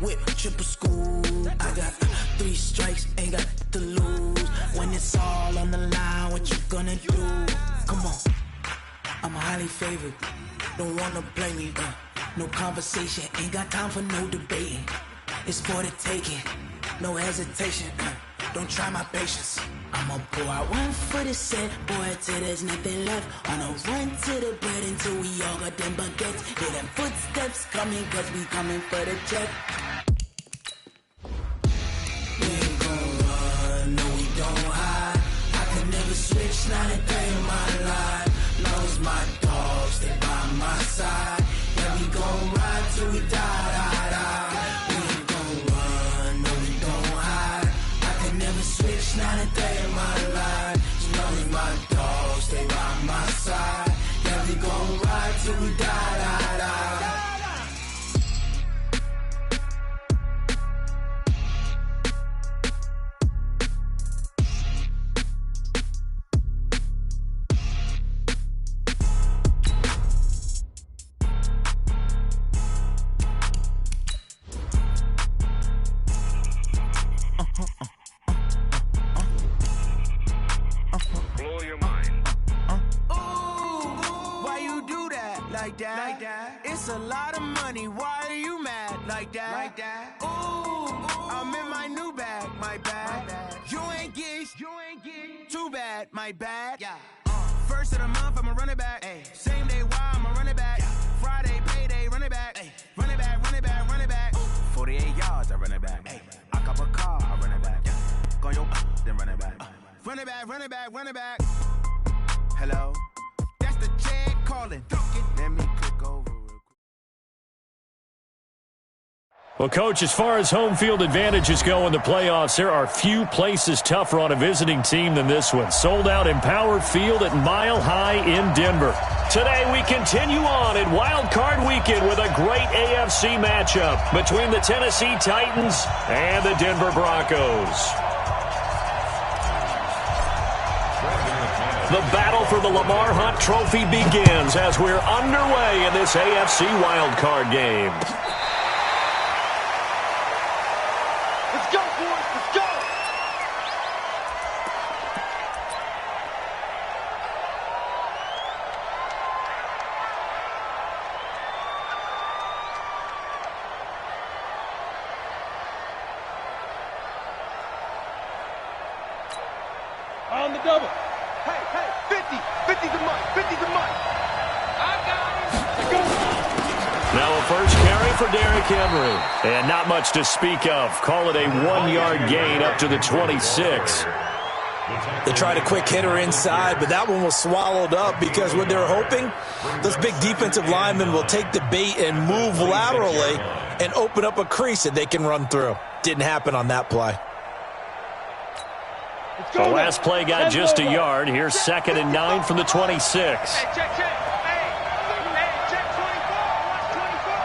whip, triple school. I got 3 strikes, ain't got to lose. When it's all on the line, what you gonna do? Come on, I'm highly favored. Don't wanna play me, no conversation, ain't got time for no debating. It's for the taking, no hesitation. Don't try my patience. I'ma pour out one for the set, boy, till there's nothing left. On a run to the bread until we all got them baguettes. Hear them footsteps coming, cause we coming for the check. We ain't gon' run, no we don't hide. I can never switch, not a day in my life. Long as my dogs stay by my side. Yeah, we gon' ride till we die, die, die. We ain't gon' run, no we don't hide. I can never switch, not a day in my life. As long as my dogs stay by my side. Yeah, we gon' ride till we die, die, die. It's a lot of money, why are you mad like that? Ooh, I'm in my new bag, my bad. You ain't get, too bad, my bad. Yeah. First of the month, I'ma run it back. Ay. Same day, why I'ma run it back. Friday, payday, run it back. Ay. Run it back, run it back, run it back. 48 yards, I run it back. Ay. I cop a car, I run it back. Go your then run it back. Run it back, run it back, run it back. Hello, that's the Chad calling. Let me click over. Well, Coach, as far as home field advantages go in the playoffs, there are few places tougher on a visiting team than this one. Sold out Empower Field at Mile High in Denver. Today we continue on in Wild Card Weekend with a great AFC matchup between the Tennessee Titans and the Denver Broncos. The battle for the Lamar Hunt Trophy begins as we're underway in this AFC Wild Card game. Let's go, boys. Let's go. On the double. Hey, 50. 50's a month. 50's a month. I got it. Go. Now a first carry for Derrick Henry. And not much to speak of. Call it a 1-yard gain up to the 26. They tried a quick hitter inside, but that one was swallowed up because what they're hoping, those big defensive linemen will take the bait and move laterally and open up a crease that they can run through. Didn't happen on that play. The last play got just a yard. Here's 2nd and 9 from the 26. Hey, check. Hey, check 24. Watch 24.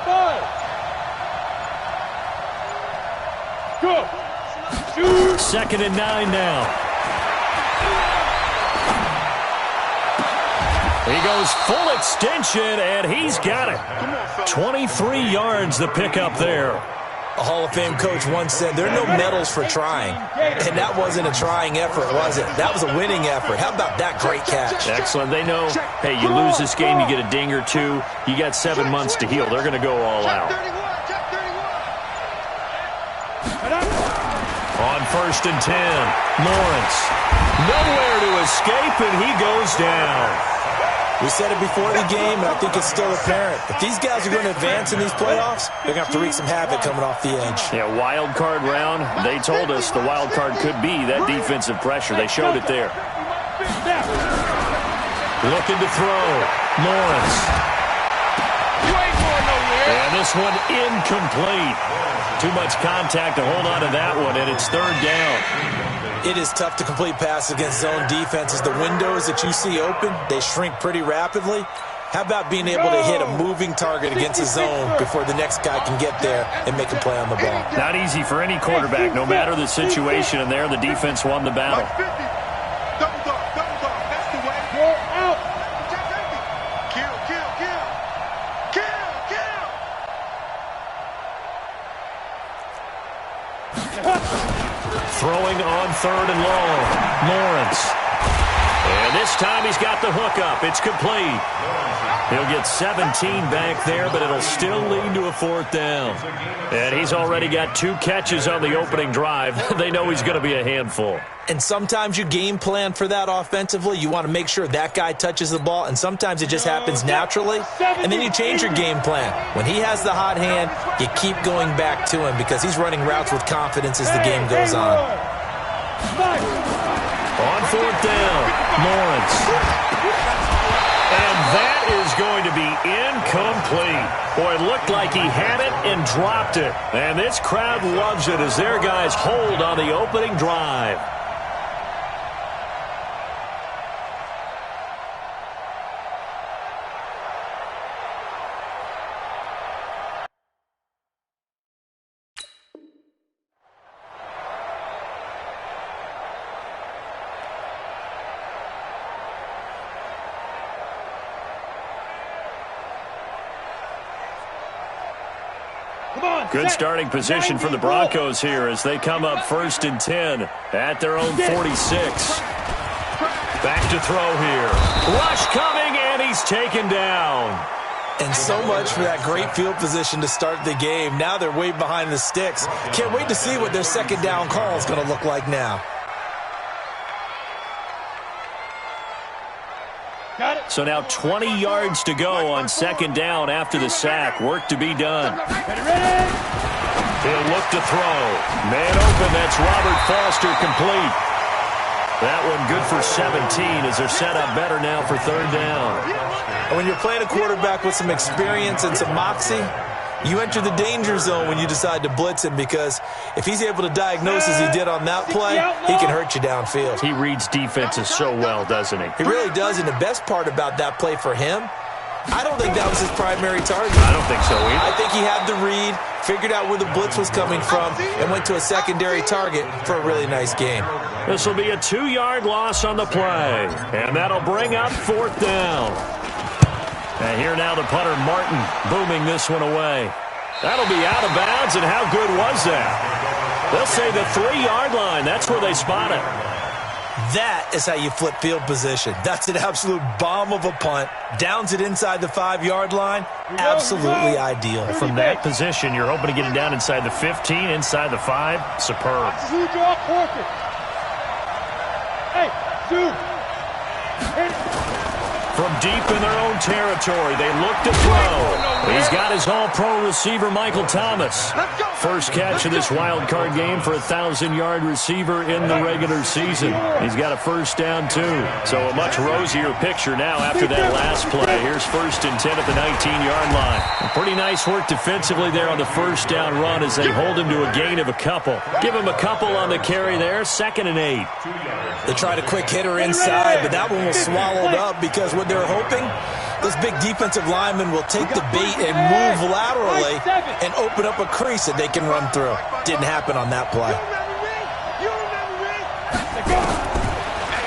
5. Go. 2nd and 9 now. He goes full extension, and he's got it. 23 yards the pickup there. A Hall of Fame coach once said, there are no medals for trying. And that wasn't a trying effort, was it? That was a winning effort. How about that great catch? Excellent. They know, hey, you lose this game, you get a ding or two. You got 7 months to heal. They're going to go all out. On 1st and 10, Lawrence. Nowhere to escape, and he goes down. We said it before the game, and I think it's still apparent. If these guys are going to advance in these playoffs, they're going to have to wreak some havoc coming off the edge. Yeah, wild card round. They told us the wild card could be that defensive pressure. They showed it there. Looking to throw. Lawrence. And this one incomplete. Too much contact to hold on to that one, and it's 3rd down. It is tough to complete passes against zone defenses. The windows that you see open, they shrink pretty rapidly. How about being able to hit a moving target against a zone before the next guy can get there and make a play on the ball? Not easy for any quarterback, no matter the situation, and there the defense won the battle. Double dog. That's the way. Go out. Kill. Throwing on third and long. Lawrence. And this time he's got the hook up. It's complete. He'll get 17 back there, but it'll still lead to a fourth down. And he's already got 2 catches on the opening drive. They know he's going to be a handful. And sometimes you game plan for that offensively. You want to make sure that guy touches the ball, and sometimes it just happens naturally, and then you change your game plan. When he has the hot hand, you keep going back to him because he's running routes with confidence as the game goes on. On fourth down, Lawrence. And that is going to be incomplete. Boy, it looked like he had it and dropped it. And this crowd loves it as their guys hold on the opening drive. Good starting position for the Broncos here as they come up 1st and 10 at their own 46. Back to throw here. Rush coming, and he's taken down. And so much for that great field position to start the game. Now they're way behind the sticks. Can't wait to see what their second down call is going to look like now. So now 20 yards to go on second down after the sack. Work to be done. He'll look to throw. Man open, that's Robert Foster, complete. That one good for 17 as they're set up better now for third down. And when you're playing a quarterback with some experience and some moxie, you enter the danger zone when you decide to blitz him, because if he's able to diagnose as he did on that play, he can hurt you downfield. He reads defenses so well, doesn't he? He really does, and the best part about that play for him, I don't think that was his primary target. I don't think so either. I think he had the read, figured out where the blitz was coming from, and went to a secondary target for a really nice game. This will be a 2-yard loss on the play, and that'll bring up fourth down. And here now the punter, Martin, booming this one away. That'll be out of bounds, and how good was that? They'll say the 3-yard line. That's where they spot it. That is how you flip field position. That's an absolute bomb of a punt. Downs it inside the 5-yard line. Absolutely ideal. From that position, you're hoping to get it down inside the 15, inside the 5. Superb. Hey, dude. From deep in their own territory, they look to throw. He's got his all-pro receiver, Michael Thomas. First catch of this wild card game for a 1,000-yard receiver in the regular season. He's got a first down, too. So a much rosier picture now after that last play. Here's 1st and 10 at the 19-yard line. Pretty nice work defensively there on the first down run as they hold him to a gain of a couple. Give him a couple on the carry there, 2nd and 8. They tried a quick hitter inside, but that one was swallowed up because what they're hoping, this big defensive lineman will take the bait and move laterally and open up a crease that they can run through. Didn't happen on that play.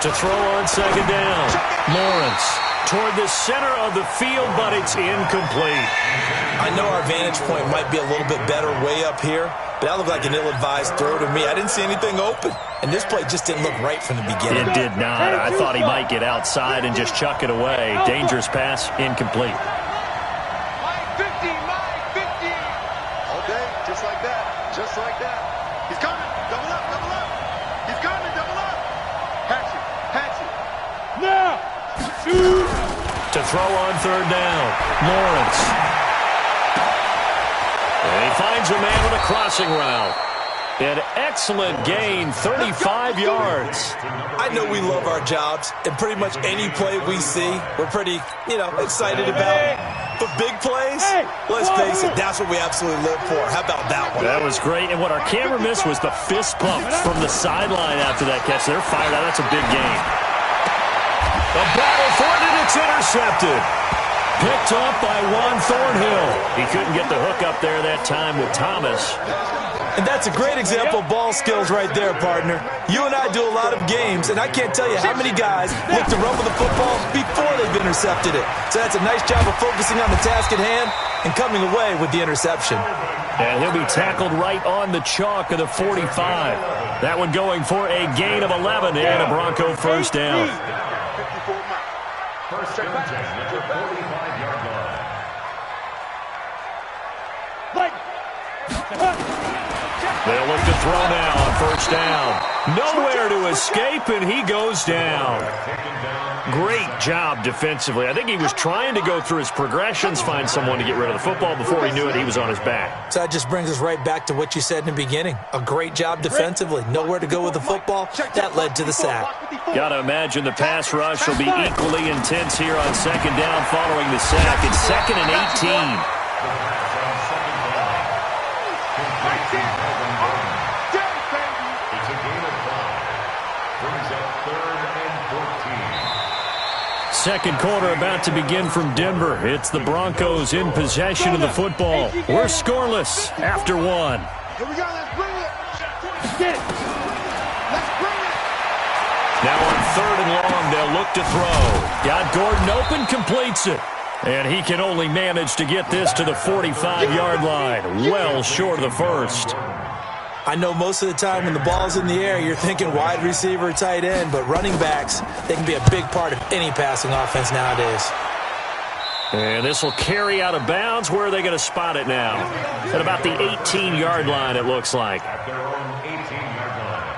To throw on second down, Lawrence toward the center of the field, but it's incomplete. I know our vantage point might be a little bit better way up here, but that looked like an ill-advised throw to me. I didn't see anything open, and this play just didn't look right from the beginning. It did not. I thought he might get outside and just chuck it away. Dangerous pass, incomplete. Mike 50, Mike 50. All day, just like that, just like that. He's coming, double up, double up. He's coming, double up. Patch it. Now, shoot. To throw on third down, Lawrence. And he finds a man with a crossing route. An excellent gain, 35 yards. I know we love our jobs, and pretty much any play we see, we're pretty, excited about. But big plays, let's face it, that's what we absolutely live for. How about that one? That was great, and what our camera missed was the fist pump from the sideline after that catch. They're fired out. That's a big gain. The battle for it, and it's intercepted. Picked off by Juan Thornhill. He couldn't get the hook up there that time with Thomas. And that's a great example of ball skills right there, partner. You and I do a lot of games, and I can't tell you how many guys look to run with the football before they've intercepted it. So that's a nice job of focusing on the task at hand and coming away with the interception. And he'll be tackled right on the chalk of the 45. That one going for a gain of 11 and a Bronco first down. First down at the 45-yard line. They'll look to throw now on first down. Nowhere to escape, and he goes down. Great job defensively. I think he was trying to go through his progressions, find someone to get rid of the football. Before he knew it, he was on his back. So that just brings us right back to what you said in the beginning. A great job defensively. Nowhere to go with the football. That led to the sack. Got to imagine the pass rush will be equally intense here on second down following the sack. It's 2nd and 18. Second quarter about to begin from Denver. It's the Broncos in possession of the football. We're scoreless after one. Here we go, let's bring it. Let's bring it. Now on 3rd and long, they'll look to throw. Got Gordon open, completes it. And he can only manage to get this to the 45-yard line. Well short of the first. I know most of the time when the ball's in the air, you're thinking wide receiver, tight end, but running backs, they can be a big part of any passing offense nowadays. And this will carry out of bounds. Where are they going to spot it now? At about the 18-yard line, it looks like. At their own 18-yard line.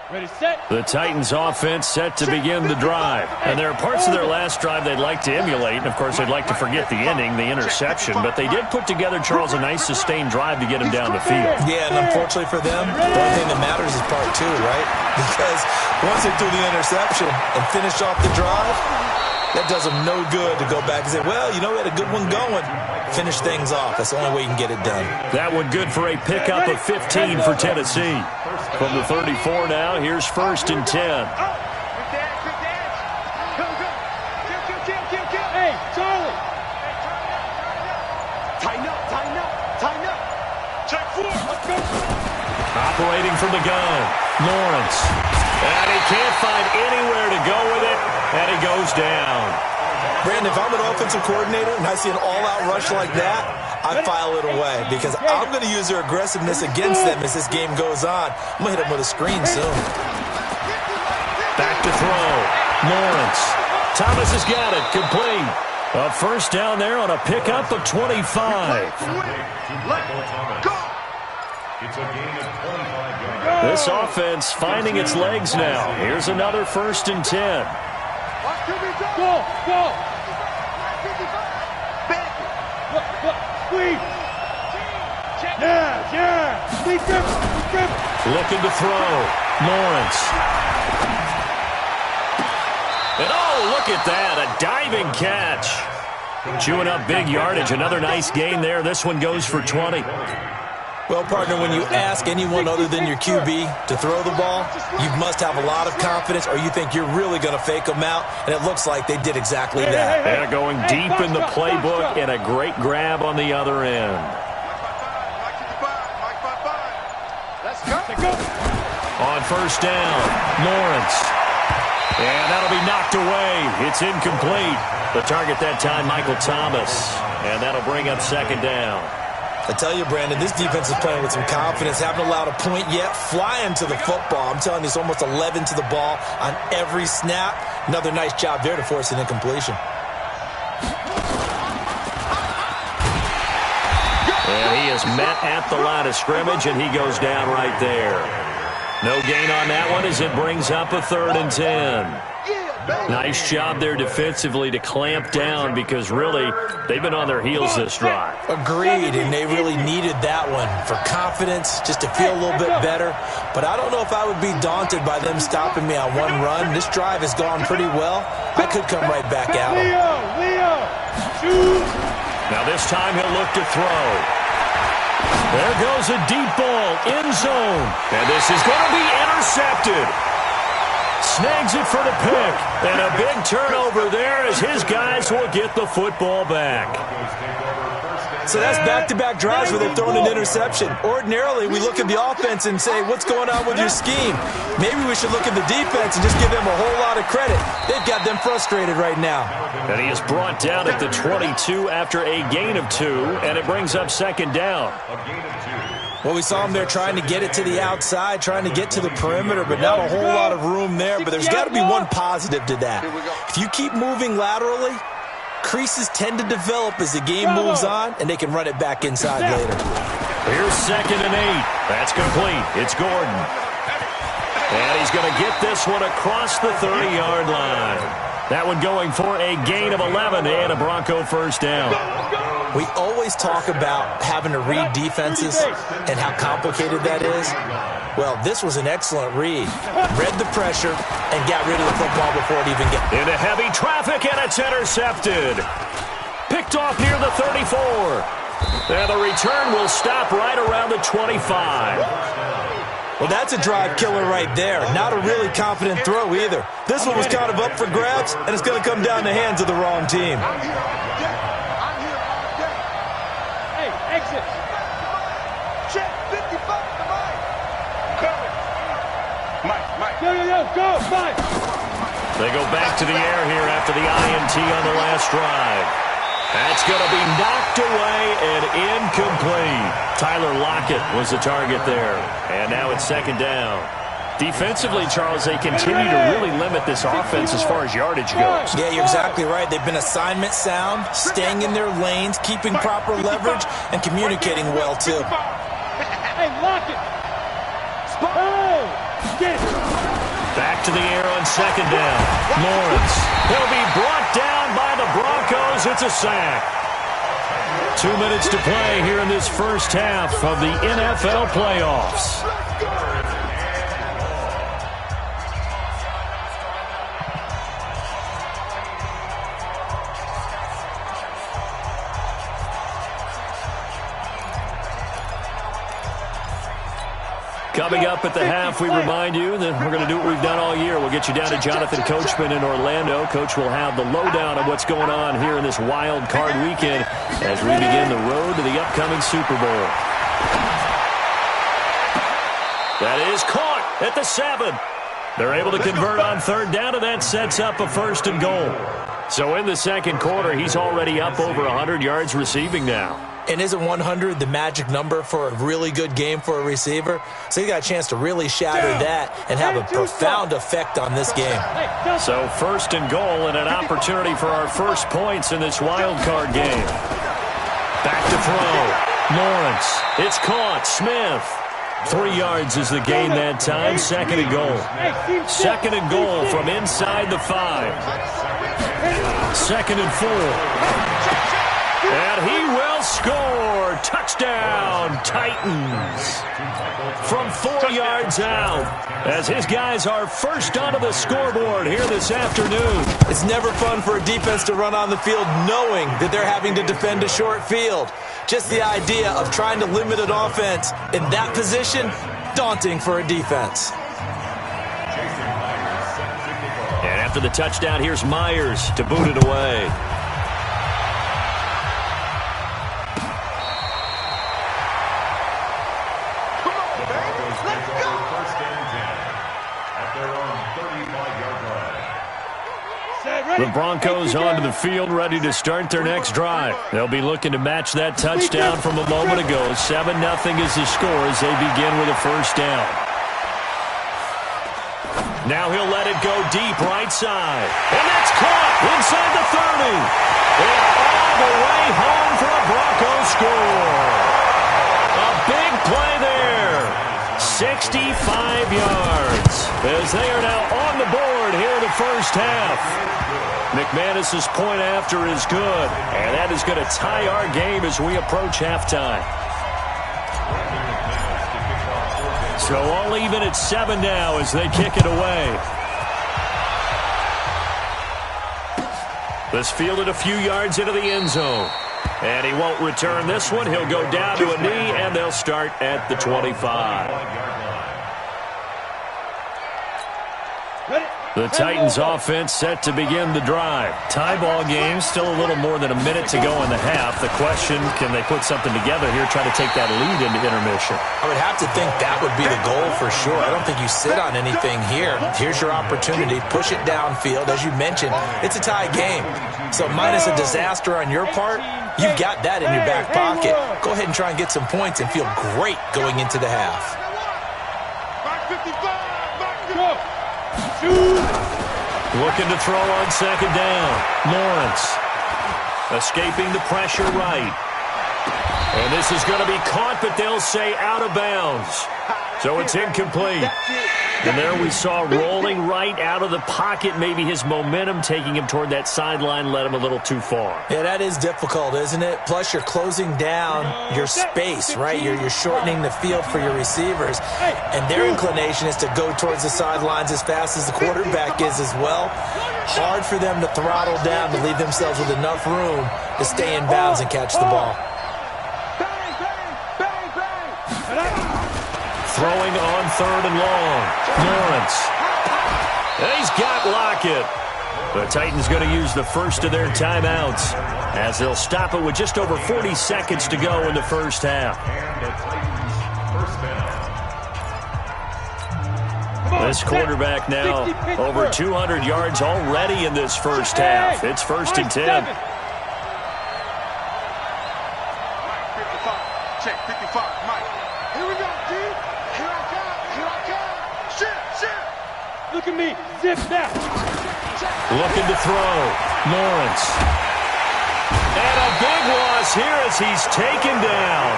Ready, set. The Titans offense set to begin the drive. And there are parts of their last drive they'd like to emulate. And, of course, they'd like to forget the ending, the interception. But they did put together, Charles, a nice sustained drive to get him down the field. Yeah, and unfortunately for them, the only thing that matters is part 2, right? Because once they do the interception and finish off the drive, that does them no good to go back and say, well, you know, we had a good one going. Finish things off. That's the only way you can get it done. That one good for a pickup of 15 for Tennessee. From the 34 now, here's 1st and 10. Hey, Charlie. Tighten up, tighten up, tighten up. Check 4, let's go. Operating from the gun, Lawrence. And he can't find anywhere to go with it, and he goes down. Brandon, if I'm an offensive coordinator and I see an all-out rush like that, I file it away because I'm going to use their aggressiveness against them as this game goes on. I'm going to hit them with a screen soon. Back to throw. Lawrence. Thomas has got it. Complete. A first down there on a pickup of 25. It's a gain of 25 yards. This offense finding its legs now. Here's another 1st and 10. Go, go. Squeeze. Yeah. Squeeze him. Looking to throw. Lawrence. And oh, look at that. A diving catch. Chewing up big yardage. Another nice gain there. This one goes for 20. Well, partner, when you ask anyone other than your QB to throw the ball, you must have a lot of confidence or you think you're really going to fake them out, and it looks like they did exactly that. They're going deep in the playbook and a great grab on the other end. Let's go. On first down, Lawrence. And that'll be knocked away. It's incomplete. The target that time, Michael Thomas. And that'll bring up 2nd down. I tell you, Brandon, this defense is playing with some confidence. Haven't allowed a point yet. Flying to the football. I'm telling you, it's almost 11 to the ball on every snap. Another nice job there to force an incompletion. And he is met at the line of scrimmage, and he goes down right there. No gain on that one as it brings up a 3rd and 10. Nice job there defensively to clamp down because really they've been on their heels this drive. Agreed, and they really needed that one for confidence, just to feel a little bit better. But I don't know if I would be daunted by them stopping me on one run. This drive has gone pretty well. I could come right back at them. Leo, shoot. Now this time he'll look to throw. There goes a deep ball, end zone. And this is going to be intercepted. Snags it for the pick. And a big turnover there as his guys will get the football back. So that's back-to-back drives where they've thrown an interception. Ordinarily, we look at the offense and say, what's going on with your scheme? Maybe we should look at the defense and just give them a whole lot of credit. They've got them frustrated right now. And he is brought down at the 22 after a gain of 2, and it brings up second down. Well, we saw him there trying to get it to the outside, trying to get to the perimeter, but not a whole lot of room there. But there's got to be one positive to that. If you keep moving laterally, creases tend to develop as the game moves on, and they can run it back inside later. Here's 2nd and 8. That's complete. It's Gordon. And he's going to get this one across the 30-yard line. That one going for a gain of 11 and a Bronco first down. We always talk about having to read defenses and how complicated that is. Well, this was an excellent read. Read the pressure and got rid of the football before it even got into heavy traffic, and it's intercepted. Picked off near the 34. And the return will stop right around the 25. Well, that's a drive killer right there. Not a really confident throw either. This one was kind of up for grabs, and it's going to come down the hands of the wrong team. Hey, exit. Check 55 to Mike. Coming. Mike. Yo, go, Mike. They go back to the air here after the INT on the last drive. That's going to be knocked away and incomplete. Tyler Lockett was the target there. And now it's second down. Defensively, Charles, they continue to really limit this offense as far as yardage goes. Yeah, you're exactly right. They've been assignment sound, staying in their lanes, keeping proper leverage, and communicating well, too. Hey, Lockett. Oh, get it. Back to the air on second down. Lawrence. He'll be brought down by the Broncos. It's a sack. 2 minutes to play here in this first half of the NFL playoffs. Coming up at the half, we remind you that we're going to do what we've done all year. We'll get you down to Jonathan Coachman in Orlando. Coach will have the lowdown of what's going on here in this wild card weekend as we begin the road to the upcoming Super Bowl. That is caught at the 7. They're able to convert on third down, and that sets up a 1st and goal. So in the second quarter, he's already up over 100 yards receiving now. And isn't 100 the magic number for a really good game for a receiver? So he got a chance to really shatter that and have a profound effect on this game. So 1st and goal and an opportunity for our first points in this wild card game. Back to throw. Lawrence. It's caught. Smith. 3 yards is the gain that time. 2nd and goal. 2nd and goal from inside the 5. 2nd and 4. And he will score. Touchdown, Titans. From 4 yards out, as his guys are first onto the scoreboard here this afternoon. It's never fun for a defense to run on the field knowing that they're having to defend a short field. Just the idea of trying to limit an offense in that position, daunting for a defense. And after the touchdown, here's Myers to boot it away. The Broncos onto the field, ready to start their next drive. They'll be looking to match that touchdown from a moment ago. 7-0 is the score as they begin with a 1st down. Now he'll let it go deep right side. And that's caught inside the 30. And all the way home for a Broncos score. A big play there. 65 yards as they are now on the board here in the first half. McManus's point after is good, and that is going to tie our game as we approach halftime. So all even at 7 now as they kick it away. This fielded a few yards into the end zone. And he won't return this one. He'll go down to a knee, and they'll start at the 25. The Titans offense set to begin the drive. Tie ball game, still a little more than a minute to go in the half. The question, can they put something together here, try to take that lead into intermission? I would have to think that would be the goal for sure. I don't think you sit on anything here. Here's your opportunity. Push it downfield. As you mentioned, it's a tie game. So minus a disaster on your part, you've got that in your back pocket. Go ahead and try and get some points and feel great going into the half. Looking to throw on second down. Lawrence escaping the pressure right. And this is going to be caught, but they'll say out of bounds. So it's incomplete. And there we saw rolling right out of the pocket. Maybe his momentum taking him toward that sideline led him a little too far. Yeah, that is difficult, isn't it? Plus, you're closing down your space, right? You're shortening the field for your receivers. And their inclination is to go towards the sidelines as fast as the quarterback is as well. Hard for them to throttle down to leave themselves with enough room to stay in bounds and catch the ball. Throwing on third and long. Lawrence. He's got Lockett. The Titans going to use the first of their timeouts as they'll stop it with just over 40 seconds to go in the first half. This quarterback now over 200 yards already in this first half. It's 1st and 10. Check 55, Mike. Here we go, dude. Here I come. Shit. Look at me. Zip now. Looking to throw. Lawrence. And a big loss here as he's taken down.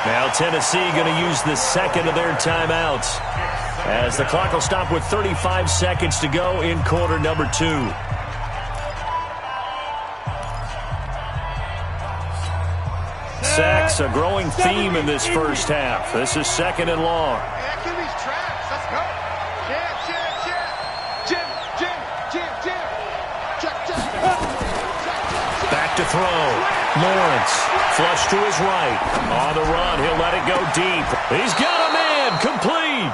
Now Tennessee going to use the second of their timeouts as the clock will stop with 35 seconds to go in quarter number 2. Sacks, a growing theme in this first half. This is 2nd and long. Achilles traps. Let's go. Jim. Back to throw. Lawrence, flush to his right. On the run, he'll let it go deep. He's got a man, complete.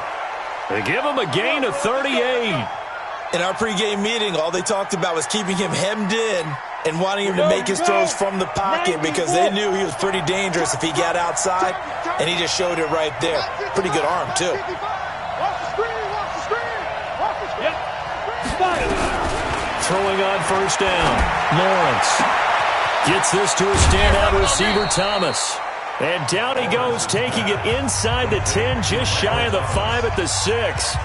They give him a gain of 38. In our pregame meeting, all they talked about was keeping him hemmed in and wanting him to make his throws from the pocket because they knew he was pretty dangerous if he got outside, and he just showed it right there. Pretty good arm, too. Throwing on first down. Lawrence gets this to a standout receiver, Thomas. And down he goes, taking it inside the 10, just shy of the 5 at the 6.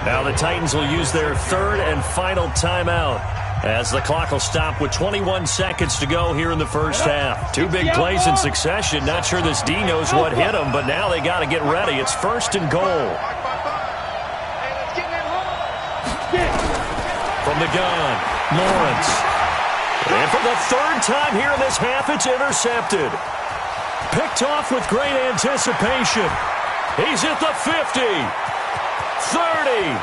Now the Titans will use their third and final timeout as the clock will stop with 21 seconds to go here in the first half. 2 big plays in succession. Not sure this D knows what hit him, but now they got to get ready. It's 1st and goal. From the gun, Lawrence. And for the 3rd time here in this half, it's intercepted. Picked off with great anticipation. He's at the 50, 30,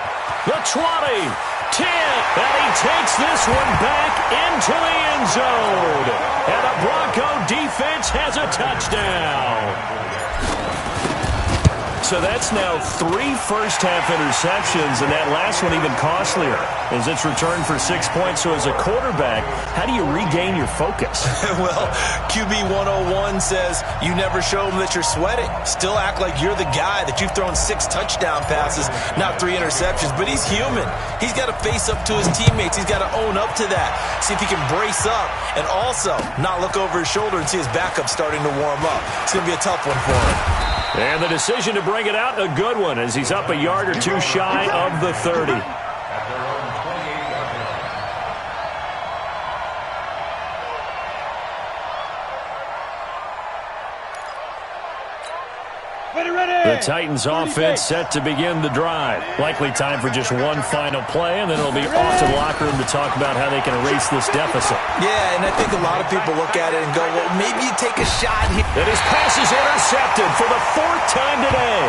the 20, 10, and he takes this one back into the end zone. And the Bronco defense has a touchdown. So that's now 3 first-half interceptions, and that last one even costlier as it's returned for 6 points. So as a quarterback, how do you regain your focus? Well, QB 101 says you never show them that you're sweating. Still act like you're the guy, that you've thrown 6 touchdown passes, not 3 interceptions. But he's human. He's got to face up to his teammates. He's got to own up to that. See if he can brace up and also not look over his shoulder and see his backup starting to warm up. It's going to be a tough one for him. And the decision to bring it out, a good one, as he's up a yard or 2 shy of the 30. The Titans offense set to begin the drive. Likely time for just one final play, and then it'll be off to the locker room to talk about how they can erase this deficit. Yeah, and I think a lot of people look at it and go, well, maybe you take a shot here. And his pass is intercepted for the 4th time today.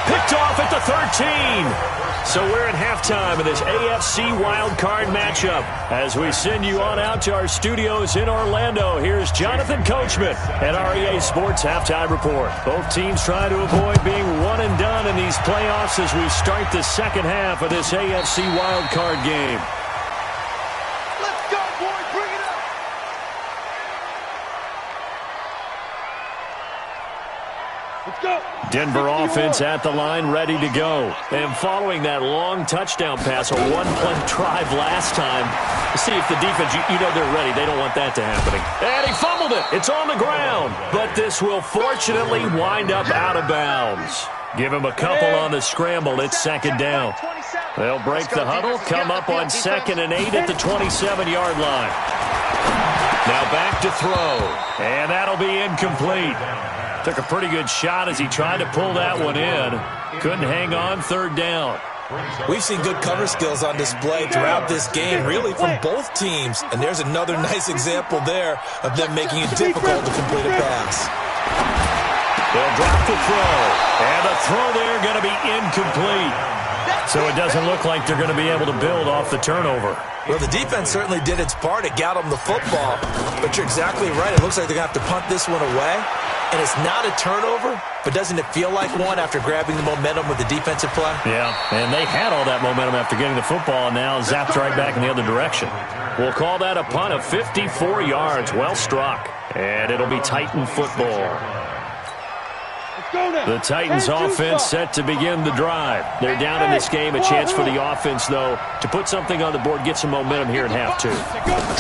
Picked off at the 13. So we're at halftime of this AFC wildcard matchup. As we send you on out to our studios in Orlando, here's Jonathan Coachman at REA Sports Halftime Report. Both teams trying to avoid being one and done in these playoffs as we start the second half of this AFC wildcard game. Let's go, boys. Bring it up. Let's go. Denver offense at the line, ready to go. And following that long touchdown pass, a one-play drive last time, see if the defense, you know they're ready. They don't want that to happen. And he fumbled it. It's on the ground. But this will fortunately wind up out of bounds. Give him a couple on the scramble. It's second down. They'll break the huddle, come up on 2nd and 8 at the 27-yard line. Now back to throw. And that'll be incomplete. Took a pretty good shot as he tried to pull that one in. Couldn't hang on, 3rd down. We've seen good cover skills on display throughout this game, really from both teams. And there's another nice example there of them making it difficult to complete a pass. They'll drop the throw. And the throw there going to be incomplete. So it doesn't look like they're going to be able to build off the turnover. Well, the defense certainly did its part. It got them the football. But you're exactly right. It looks like they're going to have to punt this one away. And it's not a turnover, but doesn't it feel like one after grabbing the momentum with the defensive play? Yeah, and they had all that momentum after getting the football, and now zapped right back in the other direction. We'll call that a punt of 54 yards. Well struck. And it'll be Titan football. The Titans offense set to begin the drive. They're down in this game. A chance for the offense, though, to put something on the board, get some momentum here in half 2.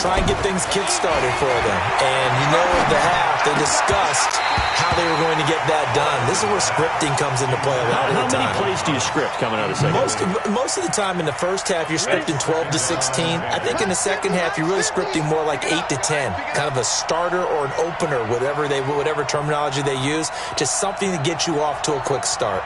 Try and get things kick-started for them. And you know at the half, they discussed how they were going to get that done. This is where scripting comes into play a lot of the time. How many plays do you script coming out of the second? Most of the time in the first half, you're scripting 12 to 16. I think in the second half, you're really scripting more like 8 to 10. Kind of a starter or an opener, whatever terminology they use. Just something to get you off to a quick start.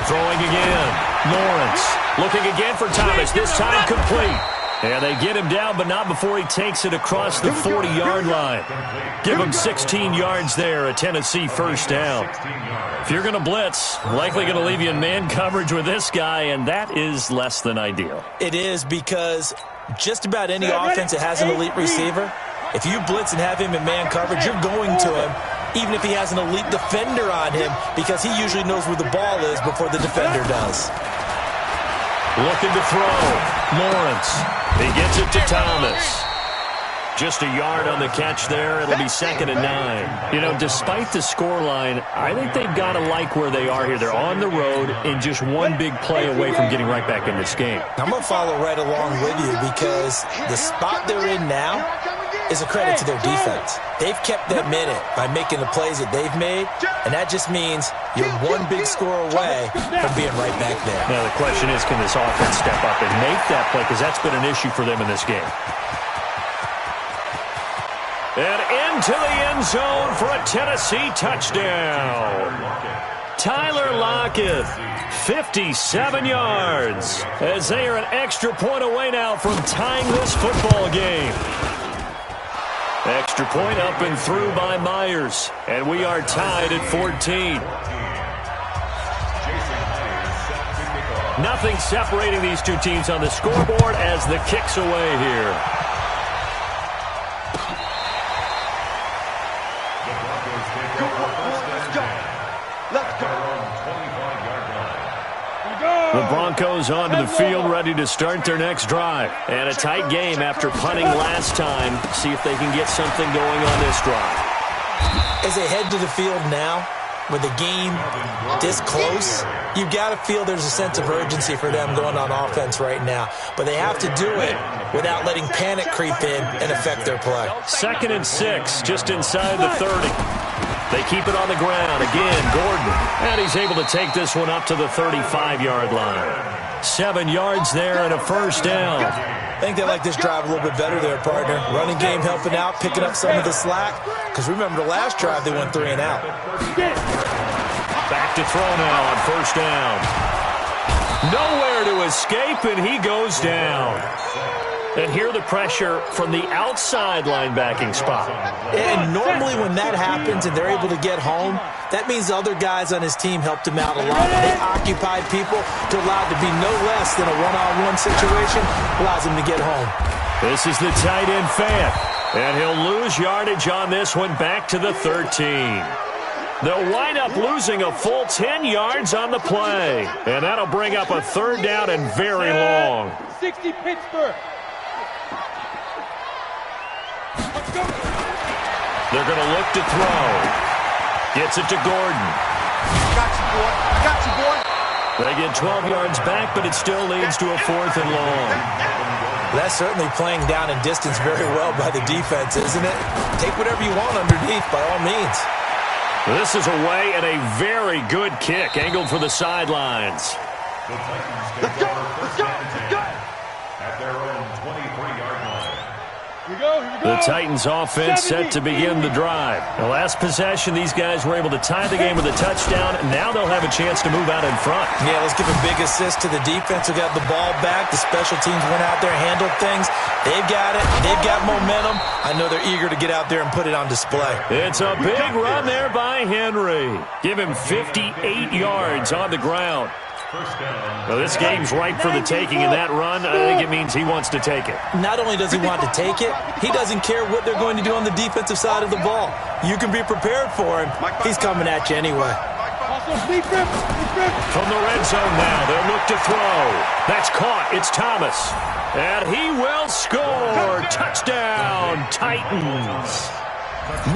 Throwing again. Lawrence looking again for Thomas. This time complete. And they get him down, but not before he takes it across the 40-yard line. Give him 16 yards there, a Tennessee first down. If you're going to blitz, likely going to leave you in man coverage with this guy, and that is less than ideal. It is, because just about any offense that has an elite receiver, if you blitz and have him in man coverage, you're going to him, even if he has an elite defender on him, because he usually knows where the ball is before the defender does. Looking to throw. Lawrence. He gets it to Thomas. Just a yard on the catch there. It'll be 2nd and 9. You know, despite the scoreline, I think they've got to like where they are here. They're on the road and just one big play away from getting right back in this game. I'm going to follow right along with you, because the spot they're in now is a credit to their defense. They've kept them in it by making the plays that they've made, and that just means you're one big score away from being right back there. Now the question is, can this offense step up and make that play, because that's been an issue for them in this game. And into the end zone for a Tennessee touchdown. Tyler Lockett, 57 yards, as they are an extra point away now from tying this football game. Extra point up and through by Myers, and we are tied at 14. Nothing separating these two teams on the scoreboard as the kick's away here. The Broncos onto the field, ready to start their next drive. And a tight game after punting last time. See if they can get something going on this drive. As they head to the field now, with the game this close, you got to feel there's a sense of urgency for them going on offense right now. But they have to do it without letting panic creep in and affect their play. 2nd and 6, just inside the 30. They keep it on the ground. Again, Gordon. And he's able to take this one up to the 35-yard line. 7 yards there and a first down. I think they like this drive a little bit better there, partner. Running game helping out, picking up some of the slack. Because remember, the last drive, they went 3 and out. Back to throw now on first down. Nowhere to escape, and he goes down. And here the pressure from the outside linebacking spot. And normally when that happens and they're able to get home, that means other guys on his team helped him out a lot. They occupied people to allow it to be no less than a one-on-one situation, allows him to get home. This is the tight end fan, and he'll lose yardage on this one back to the 13. They'll wind up losing a full 10 yards on the play, and that'll bring up a third down and very long. 60 Pittsburgh. They're going to look to throw. Gets it to Gordon. Got you, boy. Got you, boy. They get 12 yards back, but it still leads to a 4th and long. That's certainly playing down in distance very well by the defense, isn't it? Take whatever you want underneath, by all means. This is away and a very good kick, angled for the sidelines. Let's go. Let's go. Let's go. At their own 23-yard line. Here we go. The Titans offense set to begin the drive. The last possession, these guys were able to tie the game with a touchdown. Now they'll have a chance to move out in front. Yeah, let's give a big assist to the defense who got the ball back. The special teams went out there, handled things. They've got it. They've got momentum. I know they're eager to get out there and put it on display. It's a big run there by Henry. Give him 58 yards on the ground. Well, this game's ripe for the taking, and that run, I think it means he wants to take it. Not only does he want to take it, he doesn't care what they're going to do on the defensive side of the ball. You can be prepared for him. He's coming at you anyway. From the red zone now, they'll look to throw. That's caught. It's Thomas. And he will score. Touchdown, Titans.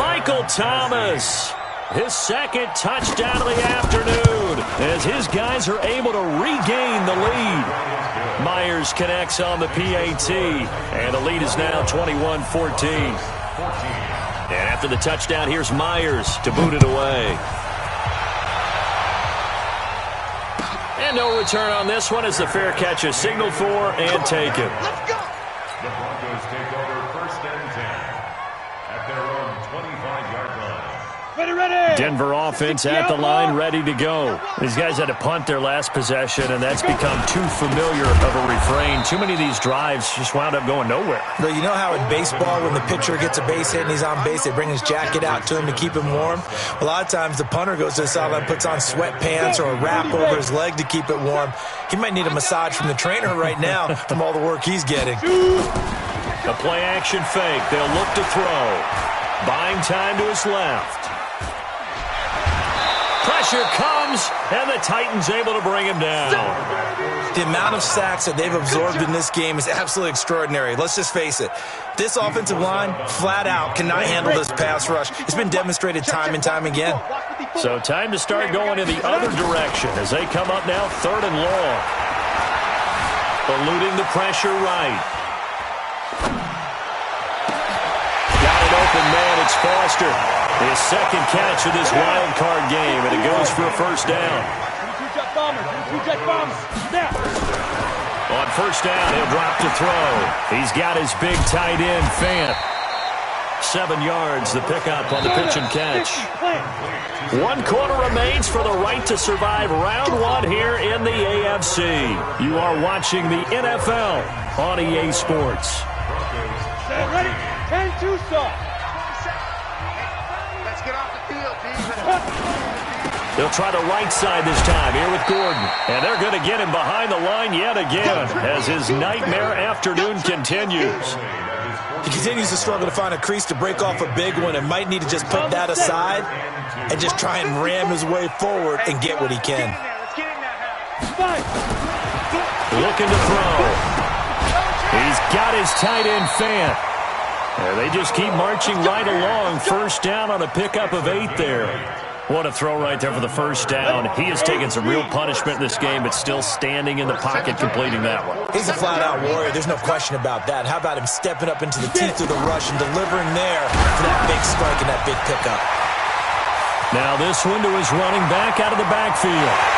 Michael Thomas. His second touchdown of the afternoon as his guys are able to regain the lead. Myers connects on the PAT, and the lead is now 21-14. And after the touchdown, here's Myers to boot it away. And no return on this one as the fair catch is signaled for and taken. Let's go. The Broncos take over 1st and 10 at their own 25-yard line. Ready. Denver offense at the line, ready to go. These guys had to punt their last possession, and that's become too familiar of a refrain. Too many of these drives just wound up going nowhere. But you know how in baseball, when the pitcher gets a base hit and he's on base, they bring his jacket out to him to keep him warm? A lot of times the punter goes to the sideline, puts on sweatpants or a wrap over his leg to keep it warm. He might need a massage from the trainer right now from all the work he's getting. A play-action fake. They'll look to throw. Buying time to his left. Pressure comes, and the Titans able to bring him down. The amount of sacks that they've absorbed in this game is absolutely extraordinary. Let's just face it. This offensive line, flat out, cannot handle this pass rush. It's been demonstrated time and time again. So time to start going in the other direction as they come up now 3rd and long. Eluding the pressure right. Got an open man, it's Foster. His second catch of this wild card game, and it goes for a 1st down. On 1st down, he'll drop to throw. He's got his big tight end, Fant. 7 yards, the pickup on the pitch and catch. 1 quarter remains for the right to survive round 1 here in the AFC. You are watching the NFL on EA Sports. Ready? 10-2 start. They'll try the right side this time here with Gordon. And they're going to get him behind the line yet again as his nightmare afternoon continues. He continues to struggle to find a crease to break off a big one and might need to just put that aside and just try and ram his way forward and get what he can. Looking to throw. He's got his tight end Fant. They just keep marching right along. 1st down on a pickup of 8 there. What a throw right there for the 1st down. He has taken some real punishment in this game, but still standing in the pocket completing that one. He's a flat-out warrior. There's no question about that. How about him stepping up into the teeth of the rush and delivering there for that big strike and that big pickup. Now this one to his running back out of the backfield.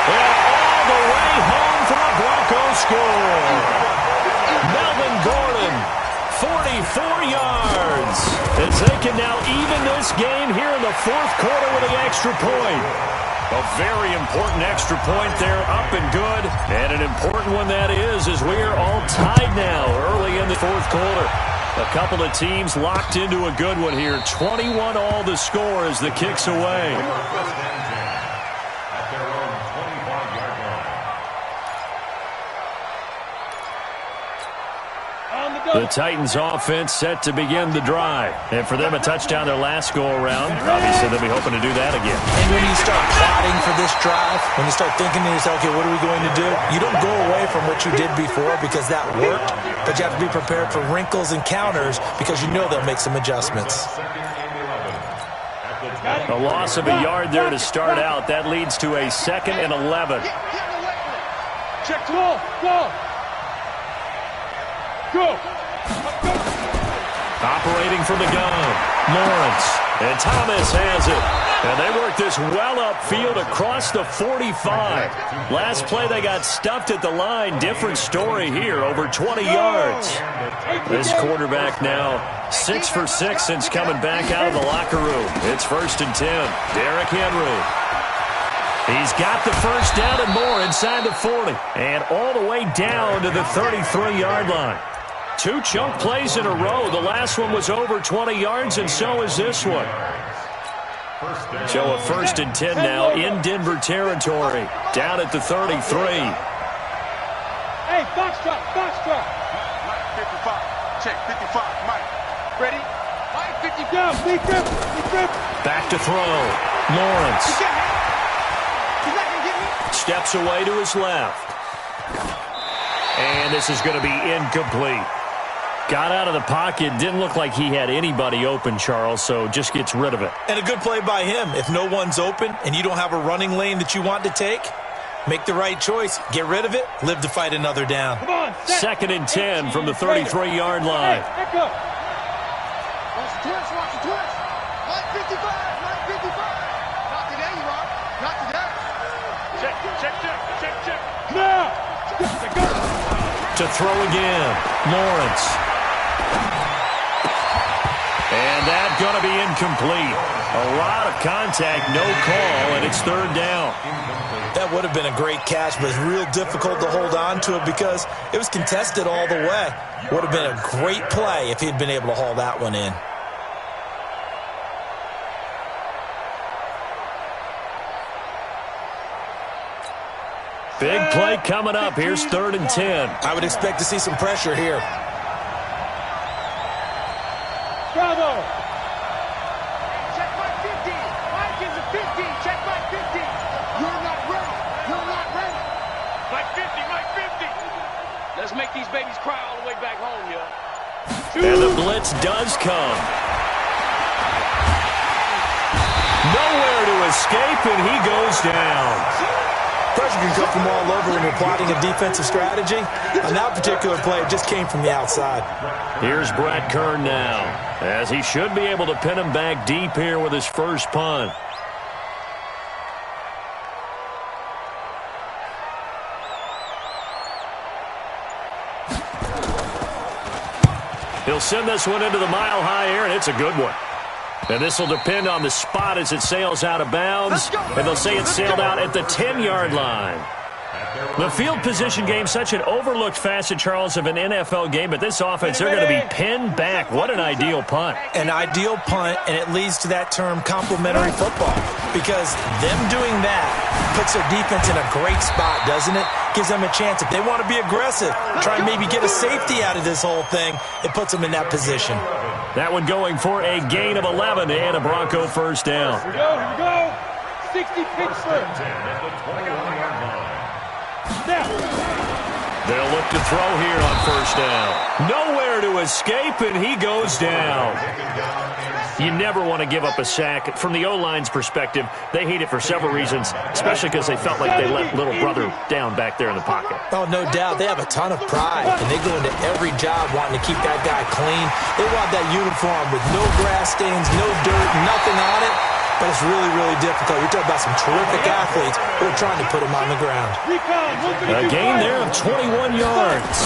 And all the way home for a Broncos score. Melvin Gordon, 44 yards. As they can now even this game here in the 4th quarter with an extra point. A very important extra point there, up and good. And an important one that is, as we are all tied now early in the fourth quarter. A couple of teams locked into a good one here. 21 all the score as the kick's away. At their own 25-yard line. The Titans offense set to begin the drive. And for them, a touchdown their last go-around. Obviously, they'll be hoping to do that again. And when you start plotting for this drive, when you start thinking to yourself, okay, what are we going to do? You don't go away from what you did before because that worked, but you have to be prepared for wrinkles and counters because you know they'll make some adjustmts. A loss of a yard there to start out. That leads to a 2nd and 11. Check the ball. Go. Operating from the gun, Lawrence. And Thomas has it. And they work this well upfield across the 45. Last play they got stuffed at the line. Different story here, over 20 yards. This quarterback now 6 for 6 since coming back out of the locker room. It's 1st and 10. Derrick Henry. He's got the first down and more inside the 40. And all the way down to the 33-yard line. 2 chunk plays in a row. The last one was over 20 yards, and so is this one. So a 1st and 10 now in Denver territory. Down at the 33. Hey, box drop. Mike 55. Check 55. Mike. Ready? Mike 50. Down. Big grip. Back to throw. Lawrence. He's not going to get me. Steps away to his left. And this is going to be incomplete. Got out of the pocket. Didn't look like he had anybody open, Charles, so just gets rid of it. And a good play by him. If no one's open and you don't have a running lane that you want to take, make the right choice. Get rid of it. Live to fight another down. Come on. 2nd and 10 from the 33-yard line. Hey, back up. Watch the twist. Mike 55. Not today, you rock. Not today. Check. Now. To throw again. Lawrence. And that's going to be incomplete. A lot of contact, no call, and it's 3rd down. That would have been a great catch, but it's real difficult to hold on to it because it was contested all the way. Would have been a great play if he'd been able to haul that one in. Big play coming up. Here's 3rd and 10. I would expect to see some pressure here. Bravo. Check Mike 50. Mike is a 50. Check Mike 50. You're not ready. Mike 50. Let's make these babies cry all the way back home, yo. And the blitz does come. Nowhere to escape, and he goes down. Pressure can come from all over when you're plotting a defensive strategy. On that particular play, it just came from the outside. Here's Brett Kern now, as he should be able to pin him back deep here with his first punt. He'll send this one into the mile-high air, and it's a good one. And this will depend on the spot as it sails out of bounds. And they'll say it sailed out at the 10-yard line. The field position game, such an overlooked facet, Charles, of an NFL game. But this offense, they're going to be pinned back. What an ideal punt. An ideal punt, and it leads to that term complementary football. Because them doing that puts their defense in a great spot, doesn't it? Gives them a chance. If they want to be aggressive, try and maybe get a safety out of this whole thing, it puts them in that position. That one going for a gain of 11 and a Bronco first down. Here we go. 60 Pittsburgh. They'll look to throw here on first down. Nowhere to escape, and he goes down. You never want to give up a sack. From the O-line's perspective, they hate it for several reasons, especially because they felt like they let little brother down back there in the pocket. Oh, no doubt. They have a ton of pride, and they go into every job wanting to keep that guy clean. They want that uniform with no grass stains, no dirt, nothing on it. But it's really, really difficult. You're talking about some terrific athletes who are trying to put him on the ground. A gain there of 21 yards.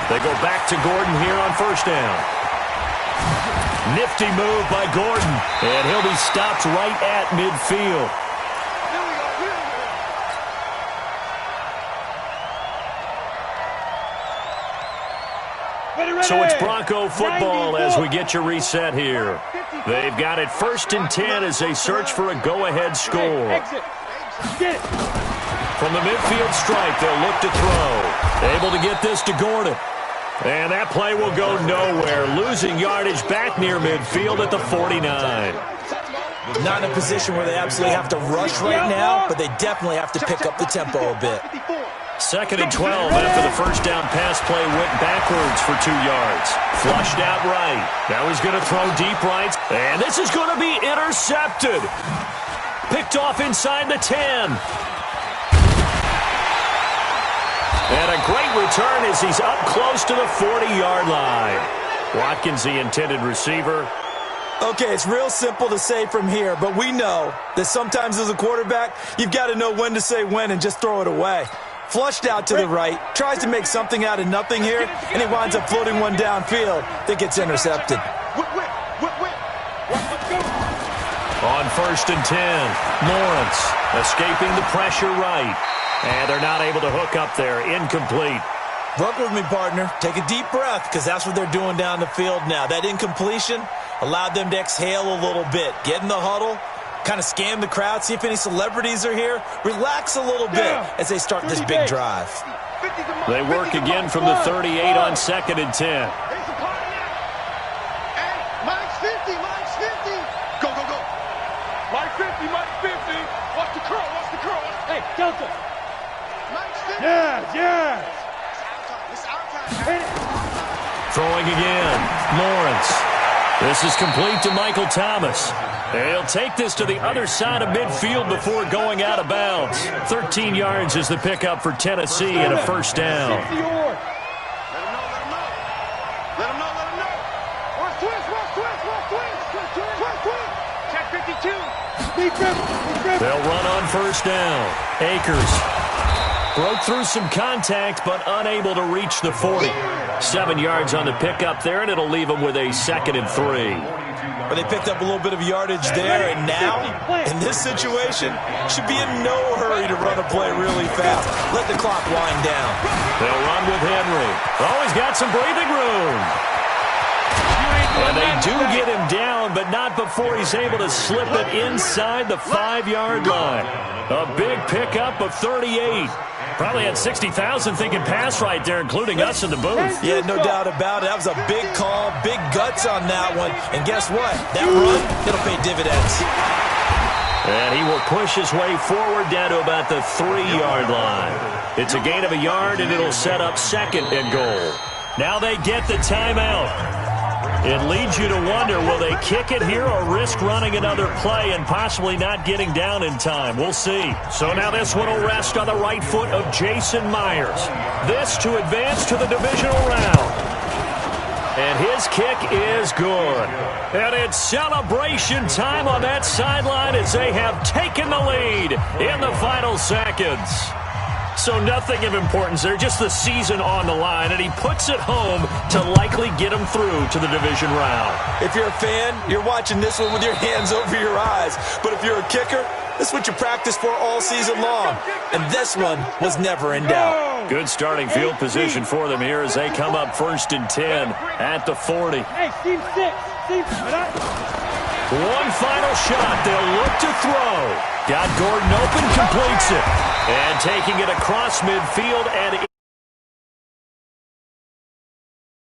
They go back to Gordon here on first down. Nifty move by Gordon, and he'll be stopped right at midfield. So it's Bronco football as we get you reset here. They've got it 1st and 10 as they search for a go-ahead score. From the midfield stripe, they'll look to throw. Able to get this to Gordon. And that play will go nowhere, losing yardage back near midfield at the 49. Not in a position where they absolutely have to rush right now, but they definitely have to pick up the tempo a bit. 2nd and 12 after the first down pass play went backwards for 2 yards. Flushed out right. Now he's going to throw deep right. And this is going to be intercepted. Picked off inside the 10. And a great return as he's up close to the 40-yard line. Watkins, the intended receiver. Okay, it's real simple to say from here, but we know that sometimes as a quarterback, you've got to know when to say when and just throw it away. Flushed out to the right, tries to make something out of nothing here, and he winds up floating one downfield that gets intercepted. On 1st and 10, Lawrence escaping the pressure right. And they're not able to hook up there. Incomplete. Work with me, partner. Take a deep breath, because that's what they're doing down the field now. That incompletion allowed them to exhale a little bit. Get in the huddle, kind of scan the crowd, see if any celebrities are here. Relax a little bit as they start this big drive. They work again from the 38 on 2nd and 10. Mine's 50, mine's 50. Go, go, go. Mike 50, Mike 50. Watch the curl, watch the curl. Hey, Delta. Mine's 50. Yeah. It's our time. Throwing again. Lawrence. This is complete to Michael Thomas. He'll take this to the other side of midfield before going out of bounds. 13 yards is the pickup for Tennessee and a 1st down. Let him know. Watch twist. Check 52. They'll run on 1st down. Akers broke through some contact, but unable to reach the 40. 7 yards on the pickup there, and it'll leave them with a 2nd and 3. But they picked up a little bit of yardage there, and now, in this situation, should be in no hurry to run a play really fast. Let the clock wind down. They'll run with Henry. Oh, he's got some breathing room. And they do get him down, but not before he's able to slip it inside the 5-yard line. A big pickup of 38. Probably had 60,000 thinking pass right there, including us in the booth. Yeah, no doubt about it. That was a big call, big guts on that one. And guess what? That run, it'll pay dividends. And he will push his way forward down to about the 3-yard line. It's a gain of a yard, and it'll set up 2nd and goal. Now they get the timeout. It leads you to wonder, will they kick it here or risk running another play and possibly not getting down in time? We'll see. So now this one will rest on the right foot of Jason Myers. This to advance to the divisional round. And his kick is good. And it's celebration time on that sideline as they have taken the lead in the final seconds. So nothing of importance there, just the season on the line, and he puts it home to likely get him through to the division round. If you're a fan, you're watching this one with your hands over your eyes. But if you're a kicker, this is what you practice for all season long. And this one was never in doubt. Good starting field position for them here as they come up 1st and 10 at the 40. Hey, team 6. One final shot. They'll look to throw. Got Gordon open, completes it. And taking it across midfield and